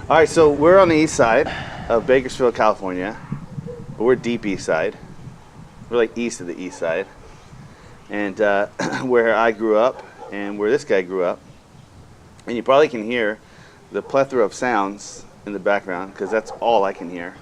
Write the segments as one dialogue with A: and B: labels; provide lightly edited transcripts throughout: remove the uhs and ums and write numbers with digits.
A: All right, so we're on the east side of Bakersfield, California, but we're deep east side. We're like east of the east side, and where I grew up and where this guy grew up. And you probably can hear the plethora of sounds in the background because that's all I can hear.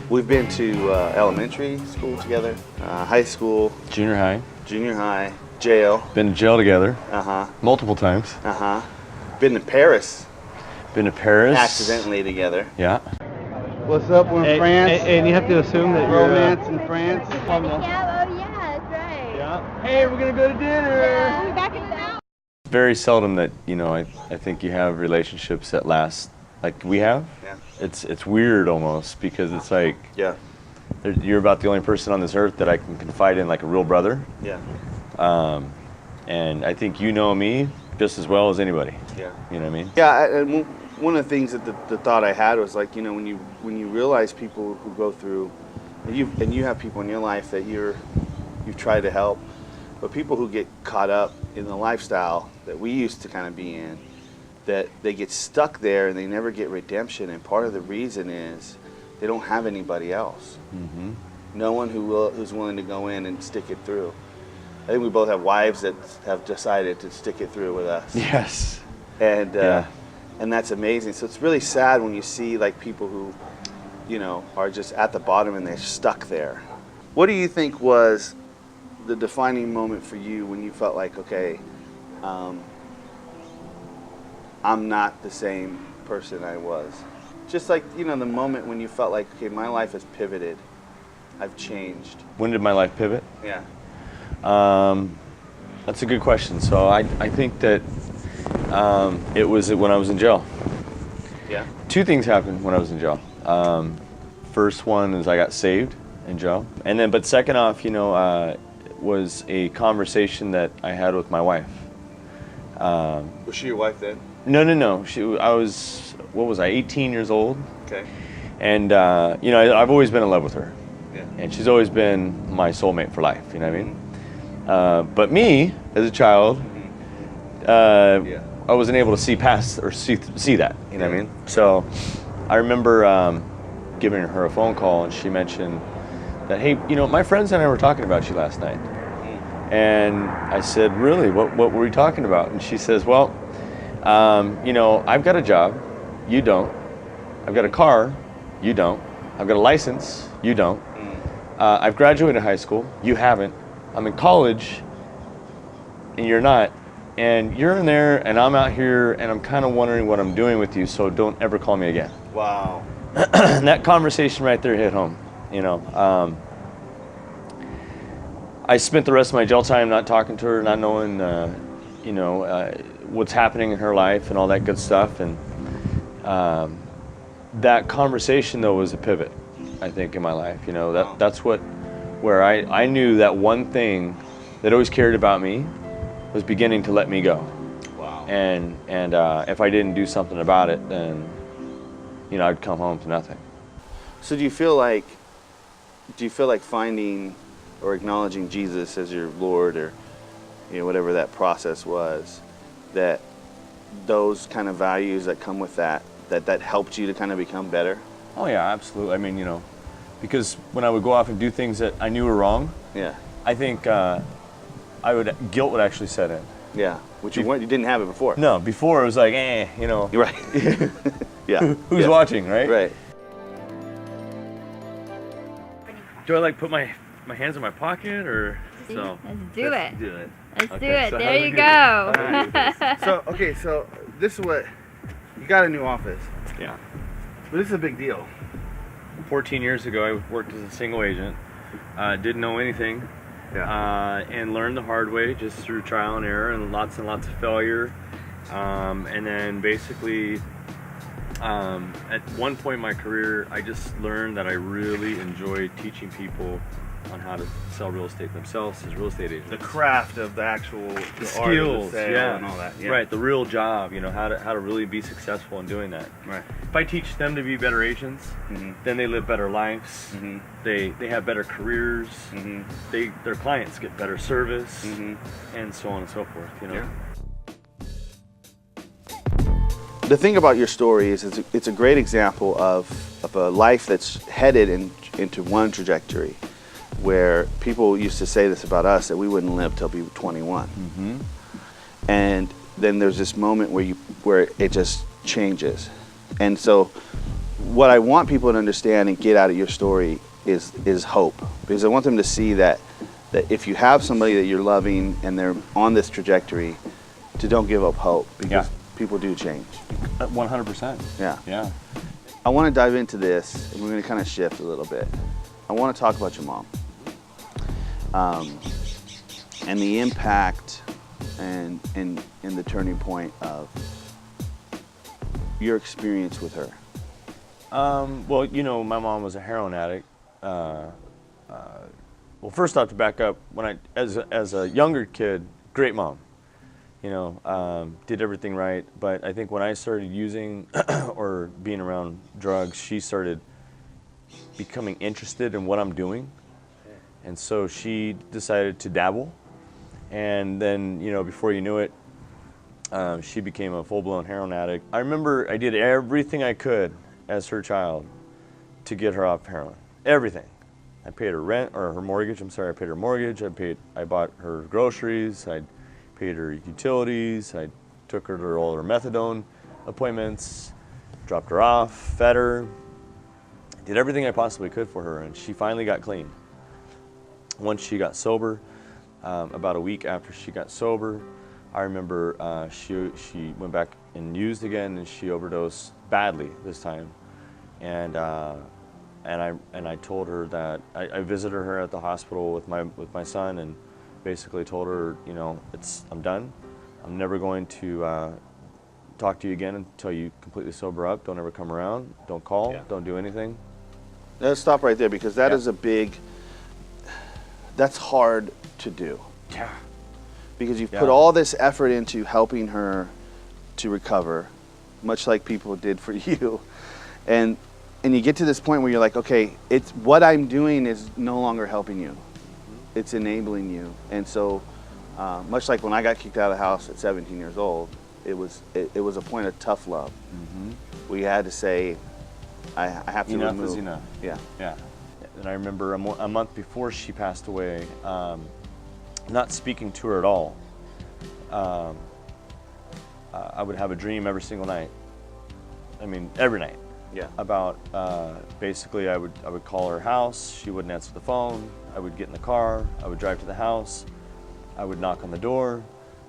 A: We've been to elementary school together, high school,
B: Junior high,
A: jail.
B: been to jail together.
A: Uh-huh.
B: Multiple times.
A: Uh-huh. Been to Paris.
B: Been to Paris.
A: Accidentally together.
B: Yeah.
A: What's up? We're in France.
C: And you have to assume that you're
A: Romance in France.
D: Yeah, oh yeah, that's right.
C: Yeah. Hey, we're gonna go to dinner.
D: Yeah. We'll be back in an hour.
B: It's very seldom that, I think you have relationships that last like we have.
A: Yeah.
B: It's weird almost because it's like
A: Yeah.
B: you're about the only person on this earth that I can confide in like a real brother.
A: Yeah.
B: And I think you know me just as well as anybody.
A: Yeah.
B: You know what I mean?
A: Yeah, and one of the things that the thought I had was like, when you realize people who go through, and you have people in your life that you've tried to help, but people who get caught up in the lifestyle that we used to kind of be in, that they get stuck there and they never get redemption. And part of the reason is they don't have anybody else.
B: Mm-hmm.
A: No one who's willing to go in and stick it through. I think we both have wives that have decided to stick it through with us.
B: Yes.
A: And
B: Yeah.
A: and that's amazing. So it's really sad when you see like people who, are just at the bottom and they're stuck there. What do you think was the defining moment for you when you felt like, okay, I'm not the same person I was? Just like, the moment when you felt like, okay, my life has pivoted. I've changed.
B: When did my life pivot?
A: Yeah.
B: That's a good question. So I think that it was when I was in jail.
A: Yeah.
B: Two things happened when I was in jail. First one is I got saved in jail, and then but second off, was a conversation that I had with my wife.
A: Was she your wife then?
B: No. I was 18 years old,
A: Okay.
B: and I've always been in love with her,
A: Yeah.
B: and she's always been my soulmate for life. You know what I mean? But me as a child,
A: Yeah.
B: I wasn't able to see past or see that. You know what I mean? So I remember giving her a phone call, and she mentioned that, hey, my friends and I were talking about you last night. And I said, really? What were we talking about? And she says, well, I've got a job, you don't. I've got a car, you don't. I've got a license, you don't. I've graduated high school, you haven't. I'm in college, and you're not. And you're in there, and I'm out here, and I'm kind of wondering what I'm doing with you, so don't ever call me again.
A: Wow.
B: And that conversation right there hit home. I spent the rest of my jail time not talking to her, not knowing, what's happening in her life and all that good stuff. And that conversation, though, was a pivot, I think, in my life. That's where I knew that one thing that always cared about me was beginning to let me go.
A: Wow.
B: And if I didn't do something about it, then I'd come home to nothing.
A: So do you feel like finding or acknowledging Jesus as your Lord, or whatever that process was, that those kind of values that come with that helped you to kind of become better?
B: Oh yeah, absolutely. I mean, because when I would go off and do things that I knew were wrong,
A: Yeah.
B: I think guilt would actually set in.
A: Yeah. Which you didn't have it before.
B: No, before it was like,
A: You're right. Yeah.
B: who's
A: Yeah.
B: watching, right?
A: Right.
B: Do I put my hands in my pocket or so?
D: Let's do it.
B: Do it.
D: Let's
B: Okay,
D: do it.
B: so how
D: There
B: do we
D: you
B: do
D: go.
A: So this is what you got, a new office,
B: Yeah.
A: but this is a big deal.
B: 14 years ago, I worked as a single agent. Didn't know anything.
A: Yeah.
B: And learned the hard way, just through trial and error and lots of failure. And then basically, at one point in my career, I just learned that I really enjoy teaching people on how to sell real estate themselves as real estate agents.
A: The craft of the actual the art of
B: skills,
A: the sale and all that. Yeah.
B: Right, the real job, how to really be successful in doing that.
A: Right.
B: If I teach them to be better agents, then they live better lives. They have better careers. Their clients get better service, and so on and so forth.
A: Yeah. The thing about your story is it's a great example of a life that's headed into one trajectory, where people used to say this about us, that we wouldn't live till we were 21. And then there's this moment where it just changes. And so what I want people to understand and get out of your story is hope, because I want them to see that if you have somebody that you're loving and they're on this trajectory, to don't give up hope, because people do change.
B: 100%.
A: Yeah. I want to dive into this, and we're going to kind of shift a little bit. I want to talk about your mom, and the impact and the turning point of your experience with her.
B: Well, my mom was a heroin addict. Well, first off, to back up, as a younger kid, great mom. Did everything right. But I think when I started using or being around drugs, she started becoming interested in what I'm doing. And so she decided to dabble. And then, before you knew it, she became a full-blown heroin addict. I remember I did everything I could as her child to get her off heroin. Everything. I paid her rent, or her mortgage. I paid her mortgage. I bought her groceries. I paid her utilities. I took her to all her methadone appointments, dropped her off, fed her, did everything I possibly could for her, and she finally got clean. Once she got sober, about a week after she got sober, I remember she went back and used again, and she overdosed badly this time. And I told her that I visited her at the hospital with my son, and basically told her, I'm done. I'm never going to talk to you again until you completely sober up. Don't ever come around. Don't call. Don't do anything.
A: Let's stop right there, because that is that's hard to do.
B: Yeah.
A: Because you've put all this effort into helping her to recover, much like people did for you. And you get to this point where you're like, okay, it's what I'm doing is no longer helping you. It's enabling you. And so, much like when I got kicked out of the house at 17 years old, it was a point of tough love. We had to say, I have to
B: enough
A: remove.
B: is enough.
A: Yeah.
B: And I remember a month before she passed away, not speaking to her at all. I would have a dream every single night. I mean, every night.
A: Yeah.
B: About basically, I would call her house. She wouldn't answer the phone. I would get in the car. I would drive to the house. I would knock on the door.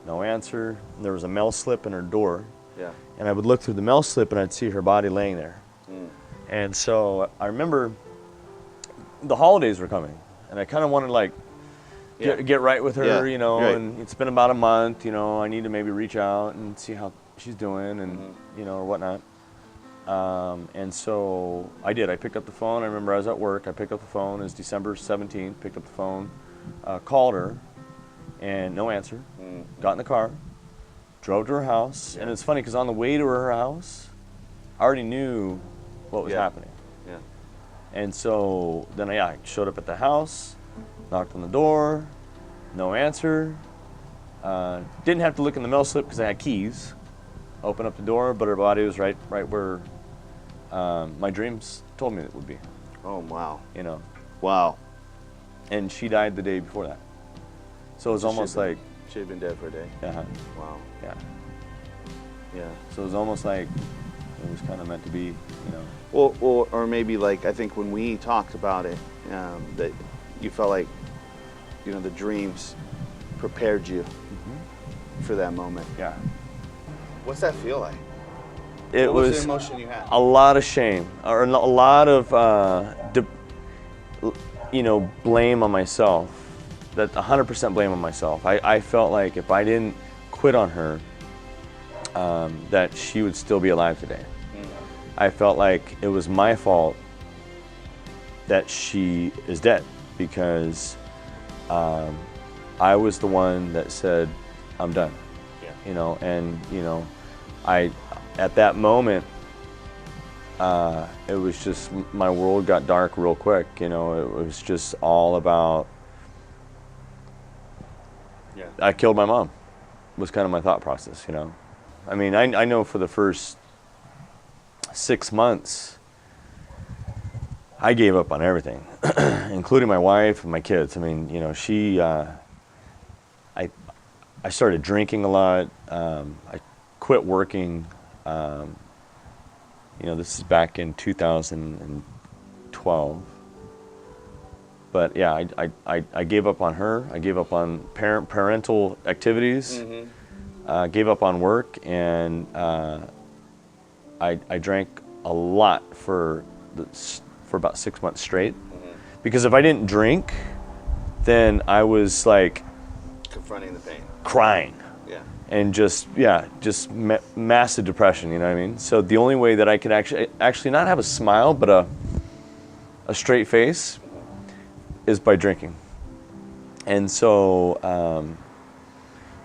B: No answer. And there was a mail slip in her door.
A: Yeah.
B: And I would look through the mail slip, and I'd see her body laying there. And so I remember the holidays were coming, and I kind of wanted to get right with her,
A: Right.
B: and it's been about a month, I need to maybe reach out and see how she's doing, and or whatnot. And so I did. I picked up the phone. I remember I was at work. I picked up the phone. It was December 17th. Picked up the phone, called her, and no answer. Got in the car, drove to her house, and it's funny because on the way to her house, I already knew what was happening.
A: Yeah.
B: And so then I showed up at the house, knocked on the door, no answer. Didn't have to look in the mail slip because I had keys. Opened up the door, but her body was right where my dreams told me it would be.
A: Oh, wow.
B: Wow. And she died the day before that. So it was almost like
A: she'd have been dead for a day. Wow.
B: Yeah.
A: Yeah.
B: So it was almost like it was kind of meant to be,
A: Well, or maybe I think when we talked about it, that you felt like, the dreams prepared you for that moment.
B: Yeah.
A: What's that feel like?
B: It
A: What
B: was
A: the emotion you had?
B: a lot of shame, or a lot of blame on myself. That 100% blame on myself. I felt like if I didn't quit on her, that she would still be alive today. I felt like it was my fault that she is dead. because I was the one that said, I'm done.
A: Yeah.
B: You know, and you know, at that moment, it was just, my world got dark real quick. You know, it was just all about, I killed my mom, was kind of my thought process, you know. I mean, I know for the first 6 months, I gave up on everything, including my wife and my kids. I mean, you know, I started drinking a lot. I quit working. You know, this is back in 2012. But yeah, I gave up on her. I gave up on parental activities. Gave up on work, and I drank a lot for about 6 months straight. Because if I didn't drink, then I was like
A: Confronting the pain.
B: crying.
A: Yeah.
B: And just massive depression, you know what I mean? So the only way that I could actually not have a smile, but a straight face, is by drinking. And so,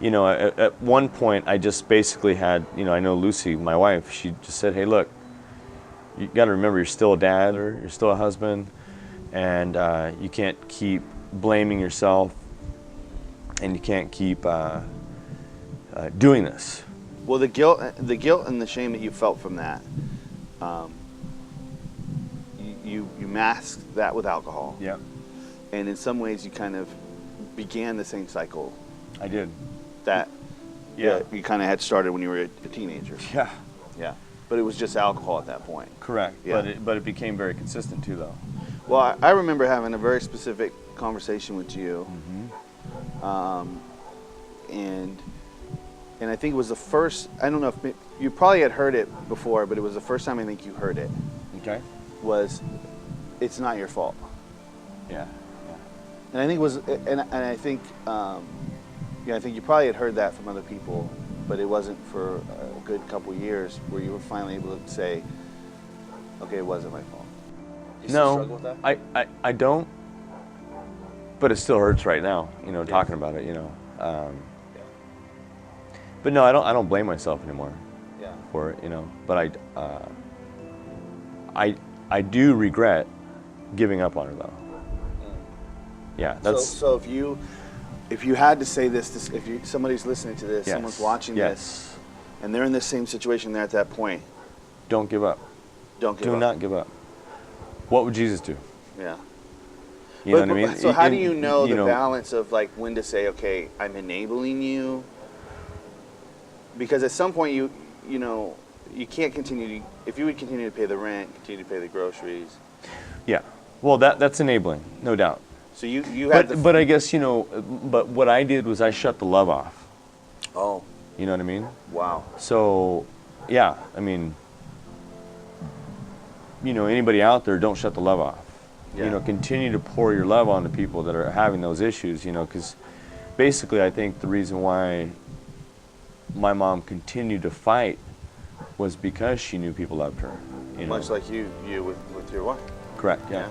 B: you know, at one point I just basically had, you know, I know Lucy, my wife, she just said, hey, look, you got to remember you're still a dad, or you're still a husband, and you can't keep blaming yourself, and you can't keep doing this.
A: Well, the guilt and the shame that you felt from that, you masked that with alcohol.
B: Yeah,
A: And in some ways, you kind of began the same cycle
B: I did.
A: that
B: Yeah.
A: you kind of had started when you were a teenager.
B: Yeah,
A: Yeah. But it was just alcohol at that point.
B: correct.
A: Yeah.
B: But it became very consistent too, though.
A: Well, I remember having a very specific conversation with you, and I think it was the first. I don't know if you probably had heard it before, but it was the first time I think you heard it.
B: Okay.
A: Was, it's not your fault.
B: Yeah.
A: And I think it was, and I think, I think you probably had heard that from other people, but it wasn't for a good couple years where you were finally able to say, okay, it wasn't my fault. You still struggle with that?
B: I don't, but it still hurts right now, you know, talking about it, you know. But no, I don't blame myself anymore for it, you know. But I do regret giving up on her, though. Yeah, that's
A: so if you had to say this, if somebody's listening to this, someone's watching this, and they're in the same situation they're at that point,
B: don't give up.
A: don't give up.
B: Do not give up. What would Jesus do?
A: Yeah.
B: You know what I mean?
A: So how do you know the balance of like when to say, okay, I'm enabling you? Because at some point you can't continue to, if you would continue to pay the rent, continue to pay the groceries.
B: Yeah. Well, that's enabling, no doubt.
A: So you had
B: But I guess, you know, but what I did was I shut the love off.
A: Oh.
B: You know what I mean?
A: Wow.
B: So, yeah, I mean, you know, anybody out there, don't shut the love off.
A: Yeah.
B: You know, continue to pour your love on the people that are having those issues, you know, because basically I think the reason why my mom continued to fight was because she knew people loved her. You know?
A: Much like you with your wife.
B: Correct, yeah.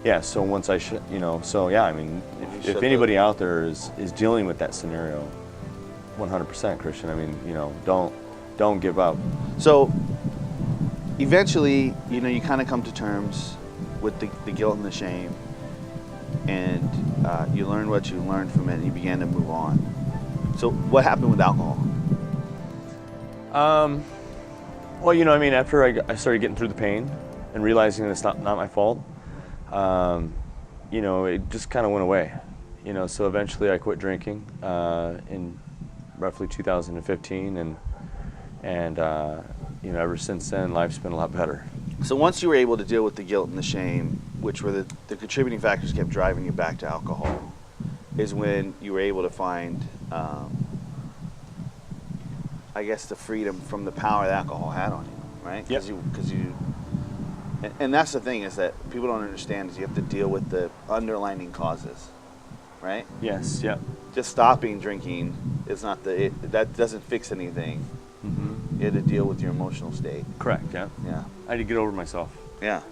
B: Yeah, so once I, so yeah, I mean, if
A: shut
B: anybody out there is dealing with that scenario, 100% Christian, I mean, you know, don't give up.
A: So eventually, you know, you kind of come to terms with the guilt and the shame, and you learn what you learned from it, and you began to move on. So what happened with alcohol?
B: Well, you know, I mean, after I started getting through the pain and realizing that it's not my fault, you know, it just kind of went away. You know, so eventually I quit drinking in roughly 2015, and you know, ever since then, life's been a lot better.
A: So once you were able to deal with the guilt and the shame, which were the contributing factors kept driving you back to alcohol, is when you were able to find, I guess, the freedom from the power that alcohol had on you, right?
B: Yep.
A: Because you, and that's the thing, is that people don't understand, is you have to deal with the underlying causes, right?
B: Yes, yep.
A: Just stopping drinking is not that doesn't fix anything.
B: Mm-hmm.
A: You had to deal with your emotional state.
B: Correct, yeah.
A: Yeah.
B: I had to get over myself.
A: Yeah.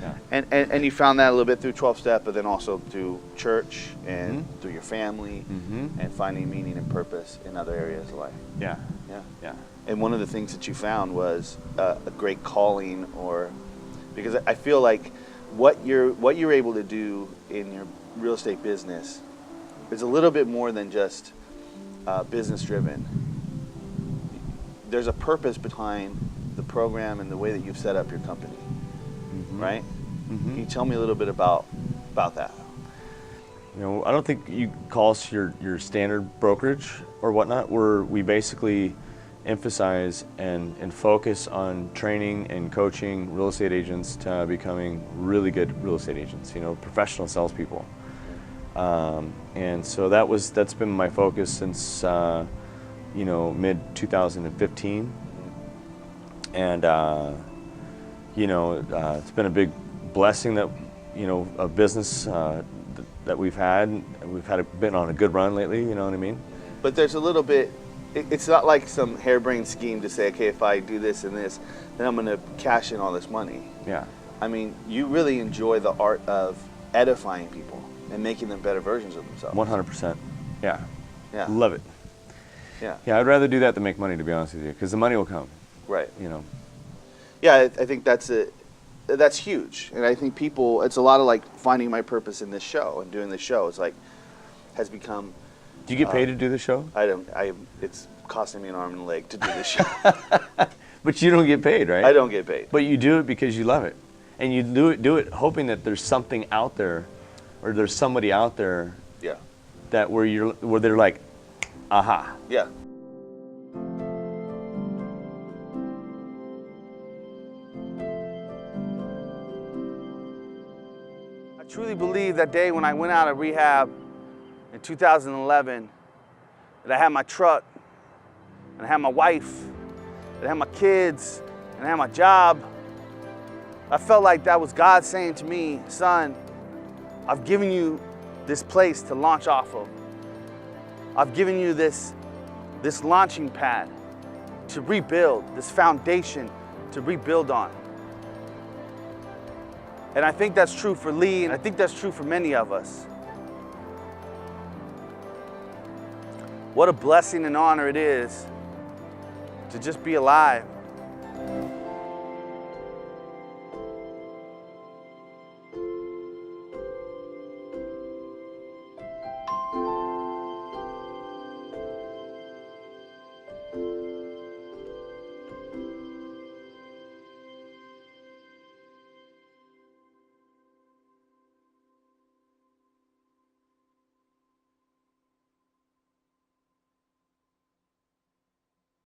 B: Yeah.
A: And you found that a little bit through 12-step, but then also through church and through your family and finding meaning and purpose in other areas of life.
B: Yeah.
A: Yeah.
B: Yeah.
A: And one of the things that you found was a great calling, or because I feel like what you're able to do in your real estate business is a little bit more than just business driven. There's a purpose behind the program and the way that you've set up your company, right? Can you tell me a little bit about that?
B: You know, I don't think you call us your standard brokerage or whatnot, where we basically emphasize and focus on training and coaching real estate agents to becoming really good real estate agents, you know, professional salespeople. And so that's been my focus since you know, mid 2015, and you know, it's been a big blessing that, you know, a business that we've had been on a good run lately. You know what I mean?
A: But there's a little bit. It's not like some harebrained scheme to say, okay, if I do this and this, then I'm going to cash in all this money.
B: Yeah.
A: I mean, you really enjoy the art of edifying people and making them better versions of themselves.
B: 100%. Yeah.
A: Yeah.
B: Love it.
A: Yeah.
B: Yeah, I'd rather do that than make money, to be honest with you, because the money will come.
A: Right.
B: You know.
A: Yeah, I think that's huge, and I think people. It's a lot of like finding my purpose in this show and doing this show. It's like has become.
B: Do you get paid to do the show?
A: I don't. It's costing me an arm and a leg to do this show.
B: But you don't get paid, right?
A: I don't get paid.
B: But you do it because you love it, and you do it hoping that there's something out there, or there's somebody out there.
A: Yeah.
B: That where they're like, aha.
A: Yeah. I truly believe that day when I went out of rehab in 2011, that I had my truck, and I had my wife, and I had my kids, and I had my job. I felt like that was God saying to me, son, I've given you this place to launch off of. I've given you this launching pad to rebuild, this foundation to rebuild on. And I think that's true for Lee, and I think that's true for many of us. What a blessing and honor it is to just be alive,